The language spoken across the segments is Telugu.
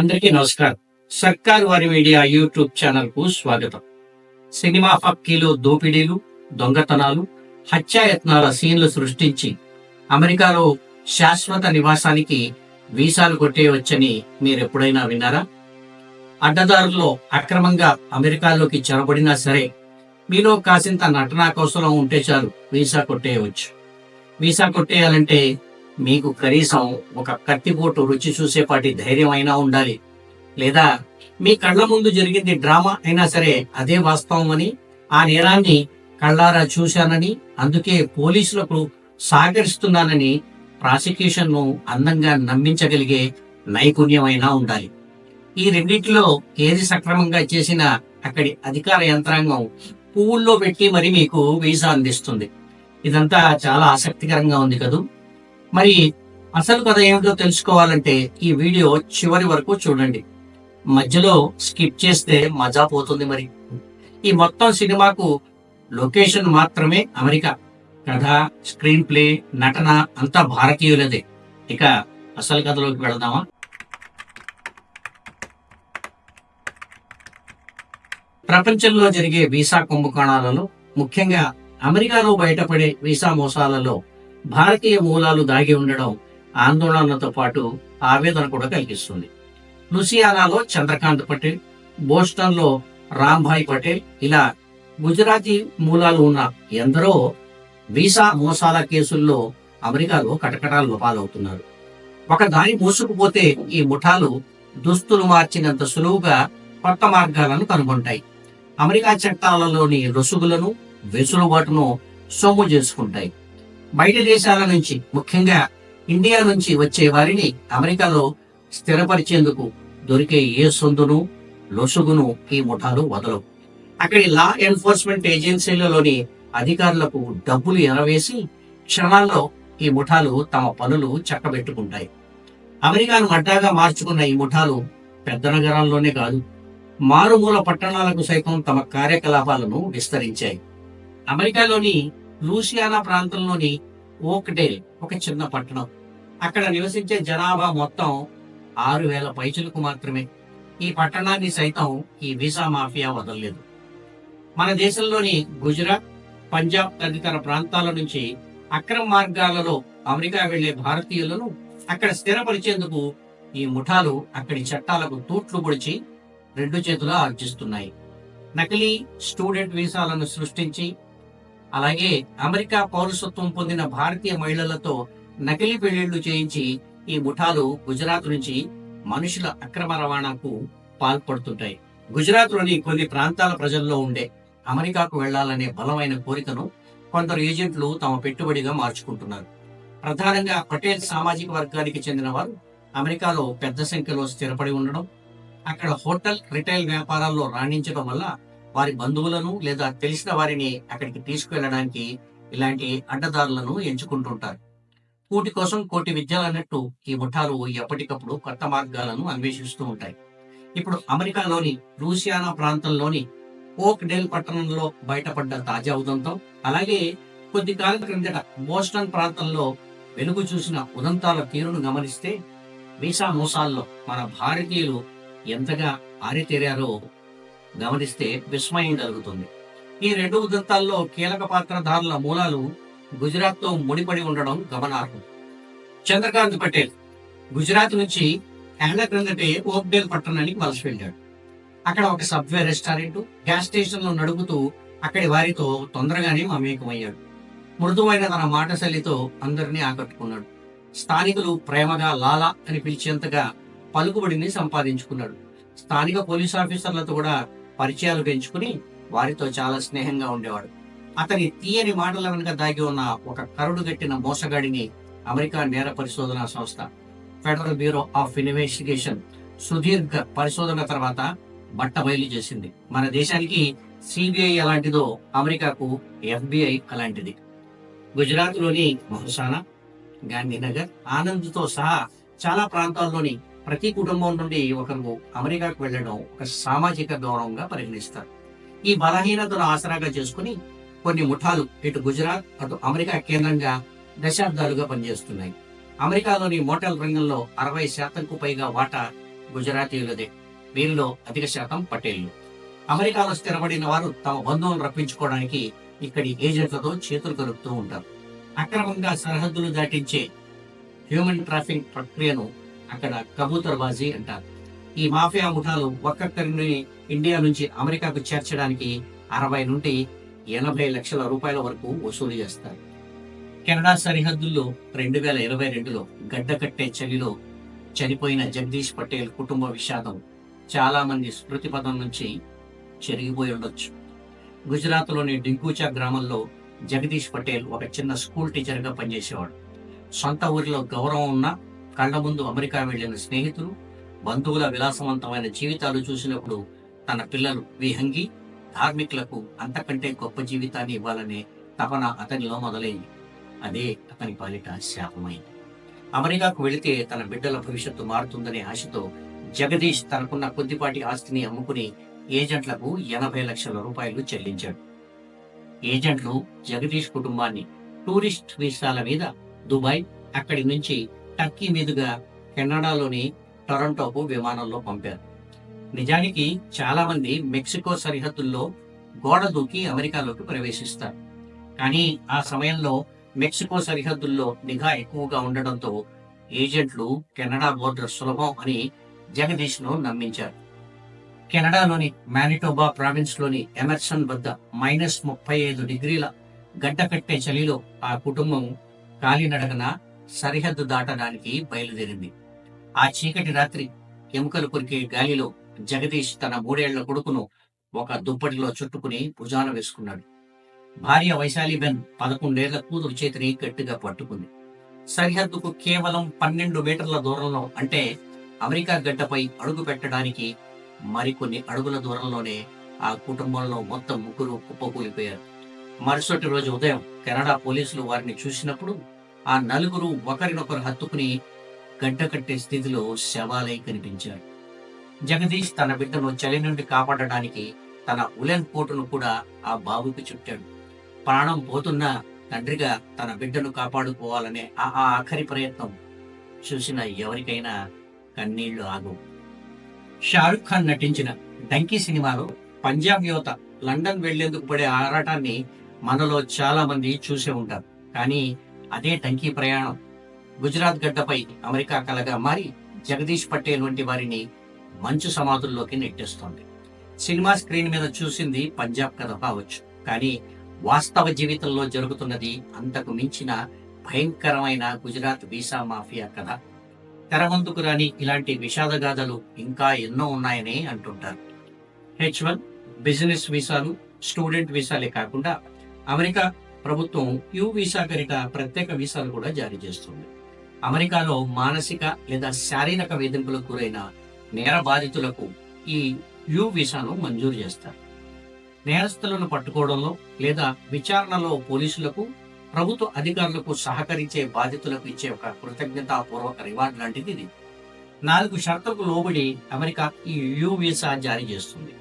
అందరికీ నమస్కారం. సర్కార్ వారి మీడియా యూట్యూబ్ ఛానల్ కు స్వాగతం. సినిమా ఫక్కీలు, దోపిడీలు, దొంగతనాలు, హత్యాయత్నాల సీన్లు సృష్టించి అమెరికాలో శాశ్వత నివాసానికి వీసాలు కొట్టేయవచ్చని మీరెప్పుడైనా విన్నారా? అడ్డదారుల్లో అక్రమంగా అమెరికాలోకి చొరబడినా సరే మీలో కాసింత నటనా కౌశలం ఉంటే చాలు వీసా కొట్టేయవచ్చు. వీసా కొట్టేయాలంటే మీకు కనీసం ఒక కత్తిపోటు రుచి చూసేపాటి ధైర్యం అయినా ఉండాలి. లేదా మీ కళ్ళ ముందు జరిగింది డ్రామా అయినా సరే అదే వాస్తవం అని, ఆ నేరాన్ని కళ్ళారా చూశానని, అందుకే పోలీసులకు సహకరిస్తున్నానని ప్రాసిక్యూషన్ ను అందంగా నమ్మించగలిగే నైపుణ్యం అయినా ఉండాలి. ఈ రెండింటిలో ఏది సక్రమంగా చేసినా అక్కడి అధికార యంత్రాంగం పువ్వుల్లో పెట్టి మరి మీకు వీసా అందిస్తుంది. ఇదంతా చాలా ఆసక్తికరంగా ఉంది కదూ. మరి అసలు కథ ఏమిటో తెలుసుకోవాలంటే ఈ వీడియో చివరి వరకు చూడండి. మధ్యలో స్కిప్ చేస్తే మజా పోతుంది. మరి ఈ మొత్తం సినిమాకు లొకేషన్ మాత్రమే అమెరికా. కథ, స్క్రీన్ ప్లే, నటన అంతా భారతీయులదే. ఇక అసలు కథలోకి వెళదామా? ప్రపంచంలో జరిగే వీసా కుంభకోణాలలో, ముఖ్యంగా అమెరికాలో బయటపడే వీసా మోసాలలో భారతీయ మూలాలు దాగి ఉండడం ఆందోళనతో పాటు ఆవేదన కూడా కలిగిస్తుంది. లూసియానాలో చంద్రకాంత్ పటేల్, బోస్టన్ లో రాంభాయ్ పటేల్, ఇలా గుజరాతీ మూలాలు ఉన్న ఎందరో వీసా మోసాల కేసుల్లో అమెరికాలో కటకటాలు పాలవుతున్నారు. ఒక దారి మూసుకుపోతే ఈ ముఠాలు దుస్తులు మార్చినంత సులువుగా కొత్త మార్గాలను కనుగొంటాయి. అమెరికా చట్టాలలోని రుసుగులను, వెసులుబాటును సొమ్ము చేసుకుంటాయి. బయట దేశాల నుంచి, ముఖ్యంగా ఇండియా నుంచి వచ్చే వారిని అమెరికాలో స్థిరపరిచేందుకు దొరికే ఏ సొందును, లొసుగును ఈ ముఠాలు వదలవు. అక్కడి లా ఎన్ఫోర్స్మెంట్ ఏజెన్సీలలోని అధికారులకు డబ్బులు ఎరవేసి క్షణాల్లో ఈ ముఠాలు తమ పనులు చక్కబెట్టుకుంటాయి. అమెరికాను అడ్డాగా మార్చుకున్న ఈ ముఠాలు పెద్ద నగరాల్లోనే కాదు, మారుమూల పట్టణాలకు సైతం తమ కార్యకలాపాలను విస్తరించాయి. అమెరికాలోని లూసియానా ప్రాంతంలోని ఓక్ డేల్ ఒక చిన్న పట్టణం. అక్కడ నివసించే జనాభా మొత్తం 6,000 పైచులకు మాత్రమే. ఈ పట్టణాన్ని సైతం ఈ వీసా మాఫియా వదలలేదు. మన దేశంలోని గుజరాత్, పంజాబ్ తదితర ప్రాంతాల నుంచి అక్రమ మార్గాలలో అమెరికా వెళ్లే భారతీయులను అక్కడ స్థిరపరిచేందుకు ఈ ముఠాలు అక్కడి చట్టాలకు తూట్లు పొడిచి రెండు చేతులా ఆర్జిస్తున్నాయి. నకిలీ స్టూడెంట్ వీసాలను సృష్టించి, అలాగే అమెరికా పౌరసత్వం పొందిన భారతీయ మహిళలతో నకిలీ పెళ్లిళ్లు చేయించి ఈ ముఠాలు గుజరాత్ నుంచి మనుషుల అక్రమ రవాణాకు పాల్పడుతుంటాయి. గుజరాత్ లోని కొన్ని ప్రాంతాల ప్రజల్లో ఉండే అమెరికాకు వెళ్లాలనే బలమైన కోరికను కొందరు ఏజెంట్లు తమ పెట్టుబడిగా మార్చుకుంటున్నారు. ప్రధానంగా పటేల్ సామాజిక వర్గానికి చెందిన వారు అమెరికాలో పెద్ద సంఖ్యలో స్థిరపడి ఉండడం, అక్కడ హోటల్, రిటైల్ వ్యాపారాల్లో రాణించడం వల్ల వారి బంధువులను లేదా తెలిసిన వారిని అక్కడికి తీసుకువెళ్ళడానికి ఇలాంటి అడ్డదారులను ఎంచుకుంటుంటారు. కూటి కోసం కోటి విద్యలు అన్నట్టు ఈ ముఠాలు ఎప్పటికప్పుడు కొత్త మార్గాలను అన్వేషిస్తూ ఉంటాయి. ఇప్పుడు అమెరికాలోని లూసియానా ప్రాంతంలోని ఓక్ డేల్ పట్టణంలో బయటపడ్డ తాజా ఉదంతం, అలాగే కొద్ది కాలం క్రిందట బోస్టన్ ప్రాంతంలో వెలుగు చూసిన ఉదంతాల తీరును గమనిస్తే వీసా మోసాల్లో మన భారతీయులు ఎంతగా ఆరితేరారో గమనిస్తే విస్మయం కలుగుతుంది. ఈ రెండు ఉదంతాల్లో కీలక పాత్రధారుల మూలాలు గుజరాత్ తో ముడిపడి ఉండడం గమనార్హం. చంద్రకాంత్ పటేల్ గుజరాత్ నుంచి ఏళ్ల క్రిందటే ఓక్డేల్ పట్టణానికి వలస వెళ్ళాడు. అక్కడ ఒక సబ్వే రెస్టారెంట్, గ్యాస్ స్టేషన్ లో నడుపుతూ అక్కడి వారితో తొందరగానే మమేకమయ్యాడు. మృదువైన తన మాట శైలితో అందరినీ ఆకట్టుకున్నాడు. స్థానికులు ప్రేమగా లాలా అని పిలిచేంతగా పలుకుబడిని సంపాదించుకున్నాడు. స్థానిక పోలీస్ ఆఫీసర్లతో కూడా పరిచయాలు పెంచుకుని వారితో చాలా స్నేహంగా ఉండేవాడు. అతని తీయని మాటల వెనుక దాగి ఉన్న ఒక కరుడుగట్టిన మోసగాడిని అమెరికా నేర పరిశోధనా సంస్థ ఫెడరల్ బ్యూరో ఆఫ్ ఇన్వెస్టిగేషన్ సుదీర్ఘ పరిశోధన తర్వాత బట్టబయలు చేసింది. మన దేశానికి సిబిఐ అలాంటిదో అమెరికాకు FBI అలాంటిది. గుజరాత్ లోని మహసానా, గాంధీనగర్, ఆనంద్తో సహా చాలా ప్రాంతాల్లోని ప్రతి కుటుంబం నుండి ఒకరు అమెరికాకు వెళ్లడం ఒక సామాజిక గౌరవంగా పరిగణిస్తారు. ఈ బలహీనతను ఆసరాగా చేసుకుని కొన్ని ముఠాలు ఇటు గుజరాత్, అటు అమెరికా కేంద్రంగా దశాబ్దాలుగా పనిచేస్తున్నాయి. అమెరికాలోని మోటార్ రంగంలో 60% పైగా వాటా గుజరాతీయులదే. వీరిలో అధిక శాతం పటేళ్లు. అమెరికాలో స్థిరపడిన వారు తమ బంధువులను రప్పించుకోవడానికి ఇక్కడి ఏజెంట్లతో చేతులు కలుపుతూ ఉంటారు. అక్రమంగా సరిహద్దులు దాటించే హ్యూమన్ ట్రాఫిక్ ప్రక్రియను అక్కడ కబూతర్ బాజీ అంటారు. ఈ మాఫియా ముఠాలు ఒక్కొక్కరిని ఇండియా నుంచి అమెరికాకు చేర్చడానికి 60 నుండి 80 లక్షల రూపాయల వరకు వసూలు చేస్తారు. కెనడా సరిహద్దుల్లో 2022లో గడ్డకట్టే చలిలో చనిపోయిన జగదీష్ పటేల్ కుటుంబ విషాదం చాలా మంది స్మృతి పథం నుంచి చెరిగిపోయి ఉండొచ్చు. గుజరాత్లోని డింకూచా గ్రామంలో జగదీష్ పటేల్ ఒక చిన్న స్కూల్ టీచర్గా పనిచేసేవాడు. సొంత ఊరిలో గౌరవం ఉన్న కళ్ల ముందు అమెరికా వెళ్లిన స్నేహితులు, బంధువుల విలాసవంతమైన జీవితాలు చూసినప్పుడు తన పిల్లలు విహంగి ధార్మికులకు అంతకంటే గొప్ప జీవితాన్ని ఇవ్వాలనే తపన అతనిలో మొదలైంది. అదే అతని పాలిట శాపమైంది. అమెరికాకు వెళితే తన బిడ్డల భవిష్యత్తు మారుతుందనే ఆశతో జగదీష్ తనకున్న కొద్దిపాటి ఆస్తిని అమ్ముకుని ఏజెంట్లకు 80 లక్షల రూపాయలు చెల్లించాడు. ఏజెంట్లు జగదీష్ కుటుంబాన్ని టూరిస్ట్ వీసాల మీద దుబాయ్, అక్కడి నుంచి టర్కీ మీదుగా కెనడాలోని టొరంటోకు విమానంలో పంపారు. నిజానికి చాలా మంది మెక్సికో సరిహద్దుల్లో గోడ దూకి అమెరికాలోకి ప్రవేశిస్తారు. కానీ ఆ సమయంలో మెక్సికో సరిహద్దుల్లో నిఘా ఎక్కువగా ఉండడంతో ఏజెంట్లు కెనడా బోర్డర్ సులభం అని జగదీష్ను నమ్మించారు. కెనడాలోని మానిటోబా ప్రావిన్స్ లోని ఎమర్సన్ వద్ద -35 డిగ్రీల గడ్డకట్టే చలిలో ఆ కుటుంబం కాలినడకన సరిహద్దు దాటడానికి బయలుదేరింది. ఆ చీకటి రాత్రి ఎముకలు కొరికే గాలిలో జగదీష్ తన 3 ఏళ్ల కొడుకును ఒక దుప్పటిలో చుట్టుకుని భుజాన వేసుకున్నాడు. భార్య వైశాలిబెన్ 11 ఏళ్ల కూతురు చేతిని గట్టిగా పట్టుకుంది. సరిహద్దుకు కేవలం 12 మీటర్ల దూరంలో, అంటే అమెరికా గడ్డపై అడుగు పెట్టడానికి మరికొన్ని అడుగుల దూరంలోనే ఆ కుటుంబంలో మొత్తం 3 కుప్పకూలిపోయారు. మరుసటి రోజు ఉదయం కెనడా పోలీసులు వారిని చూసినప్పుడు ఆ 4 ఒకరినొకరు హత్తుకుని గడ్డకట్టే స్థితిలో శవాలై కనిపించారు. జగదీష్ తన బిడ్డను చలి నుండి కాపాడడానికి తన ఉలెన్ కోటును కూడా ఆ బాబుకి చుట్టాడు. ప్రాణం పోతున్నా తండ్రిగా తన బిడ్డను కాపాడుకోవాలనే ఆ ఆఖరి ప్రయత్నం చూసిన ఎవరికైనా కన్నీళ్లు ఆగు. షారుఖ్ ఖాన్ నటించిన డంకీ సినిమాలో పంజాబ్ యువత లండన్ వెళ్లేందుకు పడే ఆరాటాన్ని మనలో చాలా మంది చూసే ఉంటారు. కానీ అదే డంకీ ప్రయాణం గుజరాత్ గడ్డపై అమెరికా కలగా మారి జగదీష్ పటేల్ వంటి వారిని మంచు సమాధుల్లోకి నెట్టేస్తోంది. సినిమా స్క్రీన్ మీద చూసింది పంజాబ్ కథ కావచ్చు, కానీ వాస్తవ జీవితంలో జరుగుతున్నది అంతకు మించిన భయంకరమైన గుజరాత్ వీసా మాఫియా కథ. తెరవంతుకు రాని ఇలాంటి విషాదగాథలు ఇంకా ఎన్నో ఉన్నాయని అంటుంటారు. H1 బిజినెస్ వీసాలు, స్టూడెంట్ వీసాలే కాకుండా అమెరికా ప్రభుత్వం యు వీసా పేరిట ప్రత్యేక వీసాలు కూడా జారీ చేస్తుంది. అమెరికాలో మానసిక లేదా శారీరక వేధింపులకు గురైన నేర బాధితులకు ఈ యు వీసాను మంజూరు చేస్తారు. నేరస్తులను పట్టుకోవడంలో లేదా విచారణలో పోలీసులకు, ప్రభుత్వ అధికారులకు సహకరించే బాధితులకు ఇచ్చే ఒక కృతజ్ఞతాపూర్వక రివార్డ్ లాంటిది ఇది. 4 షరతులకు లోబడి అమెరికా ఈ యు వీసా జారీ చేస్తుంది.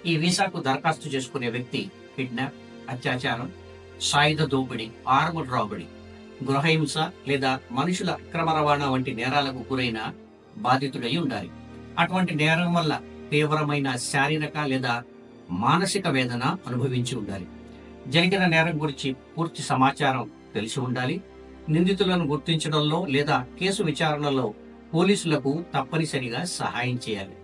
ఈ వీసాకు దరఖాస్తు చేసుకునే వ్యక్తి కిడ్నాప్, అత్యాచారం, సాయుధ దోపిడీ, ఆర్మడ్ రాబరీ, గృహహింస లేదా మనుషుల అక్రమ రవాణా వంటి నేరాలకు గురైన బాధితుడై ఉండాలి. అటువంటి నేరం వల్ల తీవ్రమైన శారీరక లేదా మానసిక వేదన అనుభవించి ఉండాలి. జరిగిన నేరం గురించి పూర్తి సమాచారం తెలిసి ఉండాలి. నిందితులను గుర్తించడంలో లేదా కేసు విచారణలో పోలీసులకు తప్పనిసరిగా సహాయం చేయాలి.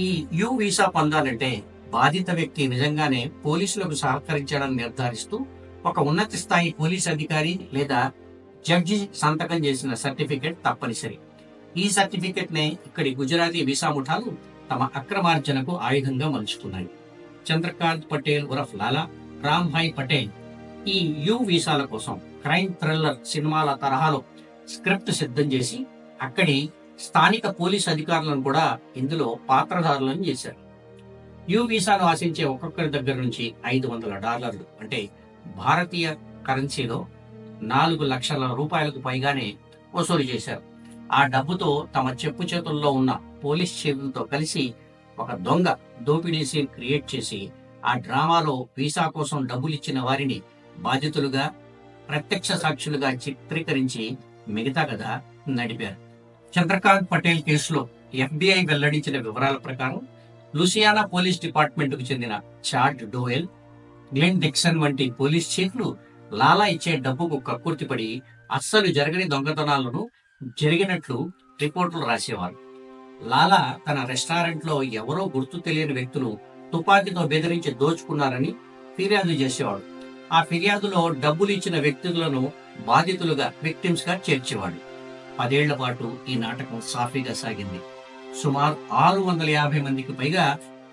ఈ యు వీసా పొందాలంటే బాధిత వ్యక్తి నిజంగానే పోలీసులకు సహకరించాలని నిర్ధారిస్తూ ఒక ఉన్నత స్థాయి పోలీస్ అధికారి లేదా జడ్జి సంతకం చేసిన సర్టిఫికెట్ తప్పనిసరి. ఈ సర్టిఫికెట్ నే ఇక్కడి గుజరాతీ వీసా ముఠాలు తమ అక్రమార్జనకు ఆయుధంగా మలుచుకున్నాయి. చంద్రకాంత్ పటేల్ ఉరఫ్ లాలా, రామ్ భాయ్ పటేల్ ఈ యు వీసాల కోసం క్రైమ్ థ్రిల్లర్ సినిమాల తరహాలో స్క్రిప్ట్ సిద్ధం చేసి అక్కడి స్థానిక పోలీస్ అధికారులను కూడా ఇందులో పాత్రధారులను చేశారు. యు వీసాను ఆశించే ఒక్కొక్కరి దగ్గర నుంచి $500, అంటే భారతీయ కరెన్సీలో 4 లక్షల రూపాయలకు పైగానే వసూలు చేశారు. ఆ డబ్బుతో తమ చెప్పు చేతుల్లో ఉన్న పోలీస్ చేతులతో కలిసి ఒక దొంగ దోపిడీ సీన్ క్రియేట్ చేసి ఆ డ్రామాలో వీసా కోసం డబ్బులు ఇచ్చిన వారిని బాధితులుగా, ప్రత్యక్ష సాక్షులుగా చిత్రీకరించి మిగతా కథ నడిపారు. చంద్రకాంత్ పటేల్ కేసులో FBI వెల్లడించిన వివరాల ప్రకారం లూసియానా పోలీస్ డిపార్ట్మెంట్ కు చెందిన చాడ్ డోయెల్, గ్లెన్ డిక్సన్ వంటి పోలీస్ చీఫ్లు లాలా ఇచ్చే డబ్బుకు కక్కుర్తిపడి అస్సలు జరగని దొంగతనాలను జరిగినట్లు రిపోర్టులు రాసేవారు. లాలా తన రెస్టారెంట్ లో ఎవరో గుర్తు తెలియని వ్యక్తులు తుపాకీతో బెదిరించి దోచుకున్నారని ఫిర్యాదు చేసేవాడు. ఆ ఫిర్యాదులో డబ్బులు ఇచ్చిన వ్యక్తులను బాధితులుగా విక్టిమ్స్ గా చేర్చేవాడు. 10 ఏళ్ల పాటు ఈ నాటకం సాఫీగా సాగింది. సుమారు 650 మందికి పైగా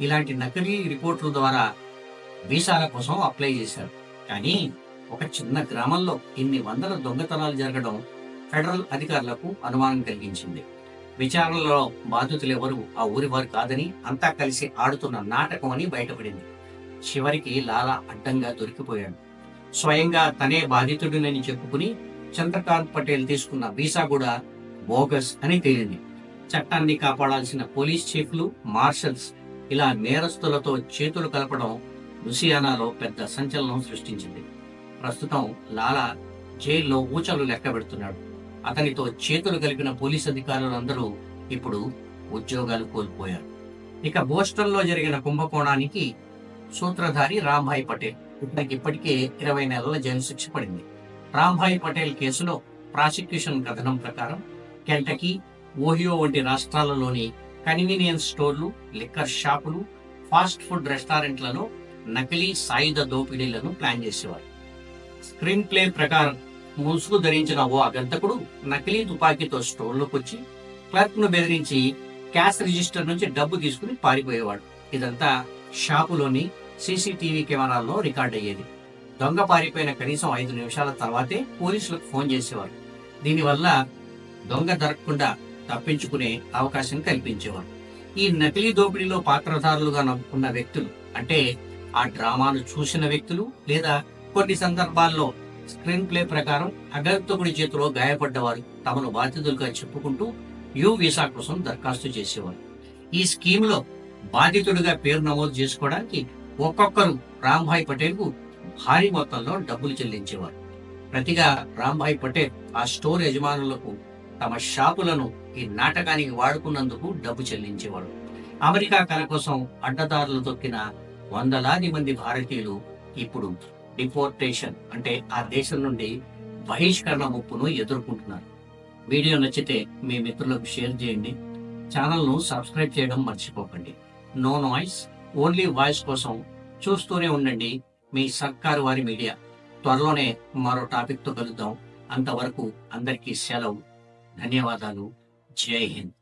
ఇలాంటి నకిలీ రిపోర్టుల ద్వారా వీసాల కోసం అప్లై చేశారు. కానీ ఒక చిన్న గ్రామంలో ఇన్ని వందల దొంగతనాలు జరగడం ఫెడరల్ అధికారులకు అనుమానం కలిగించింది. విచారణలో బాధితులు ఎవరు ఆ ఊరి వారు కాదని, అంతా కలిసి ఆడుతున్న నాటకం అని బయటపడింది. చివరికి లాలా అడ్డంగా దొరికిపోయాడు. స్వయంగా తనే బాధితుడినని చెప్పుకుని చంద్రకాంత్ పటేల్ తీసుకున్న వీసా కూడా బోగస్ అని తేలింది. చట్టాన్ని కాపాడాల్సిన పోలీస్ చీఫ్లు, మార్షల్స్ ఇలా నేరస్తులతో చేతులు కలపడం లూసియానాలో పెద్ద సంచలనం సృష్టించింది. ప్రస్తుతం లాలా జైల్లో ఊచలు లెక్క పెడుతున్నాడు. అతనితో చేతులు కలిపిన పోలీస్ అధికారులందరూ ఇప్పుడు ఉద్యోగాలు కోల్పోయారు. ఇక బోస్టన్లో జరిగిన కుంభకోణానికి సూత్రధారి రాంభాయ్ పటేల్. ఇతనికి ఇప్పటికే 20 నెలల జైలు శిక్ష పడింది. రాంభాయ్ పటేల్ కేసులో ప్రాసిక్యూషన్ కథనం ప్రకారం కెంటకీ, ఓహియో వంటి రాష్ట్రాలలోని కన్వీనియన్స్ స్టోర్లు, లిక్కర్ షాపులు, ఫాస్ట్ ఫుడ్ రెస్టారెంట్లలో నకిలీ సాయుధ దోపిడీలను ప్లాన్ చేసేవారు. స్క్రీన్ ప్లే ప్రకారం ముసుగు ధరించిన ఓ అగంతకుడు నకిలీ తుపాకీతో స్టోర్లోకి వచ్చి క్లర్క్ ను బెదిరించి క్యాష్ రిజిస్టర్ నుంచి డబ్బు తీసుకుని పారిపోయేవాడు. ఇదంతా షాపులోని సీసీటీవీ కెమెరాల్లో రికార్డ్ అయ్యేది. దొంగ పారిపోయిన కనీసం 5 నిమిషాల తర్వాతే పోలీసులకు ఫోన్ చేసేవారు. దీనివల్ల దొంగ దొరకకుండా తప్పించుకునే అవకాశం కల్పించేవారు. ఈ నకిలీ దోపిడీలో పాత్రధారులుగా ఉన్న వ్యక్తులు, అంటే ఆ డ్రామాను చూసిన వ్యక్తులు లేదా కొన్ని సందర్భాల్లో స్క్రీన్ ప్లే ప్రకారం అగంతకుడి చేతిలో గాయపడ్డవారు తమను బాధితులుగా చెప్పుకుంటూ యూ వీసా కోసం దరఖాస్తు చేసేవారు. ఈ స్కీమ్ లో బాధితుడిగా పేరు నమోదు చేసుకోవడానికి ఒక్కొక్కరు రాంభాయ్ పటేల్ కు భారీ మొత్తంలో డబ్బులు చెల్లించేవారు. ప్రతిగా రాంభాయ్ పటేల్ ఆ స్టోర్ యజమానులకు తమ షాపులను ఈ నాటకానికి వాడుకున్నందుకు డబ్బు చెల్లించేవాడు. అమెరికా కళ కోసం అడ్డదారులు తొక్కిన వందలాది మంది భారతీయులు ఇప్పుడు డిపోర్టేషన్ అంటే ఆ దేశం నుండి బహిష్కరణ ముప్పును ఎదుర్కొంటున్నారు. వీడియో నచ్చితే మీ మిత్రులకు షేర్ చేయండి. ఛానల్ను సబ్స్క్రైబ్ చేయడం మర్చిపోకండి. నో నాయిస్, ఓన్లీ వాయిస్ కోసం చూస్తూనే ఉండండి మీ సర్కారు వారి మీడియా. త్వరలోనే మరో టాపిక్ తో కలుద్దాం. అంతవరకు అందరికీ సెలవు. ధన్యవాదాలు. జై హింద్.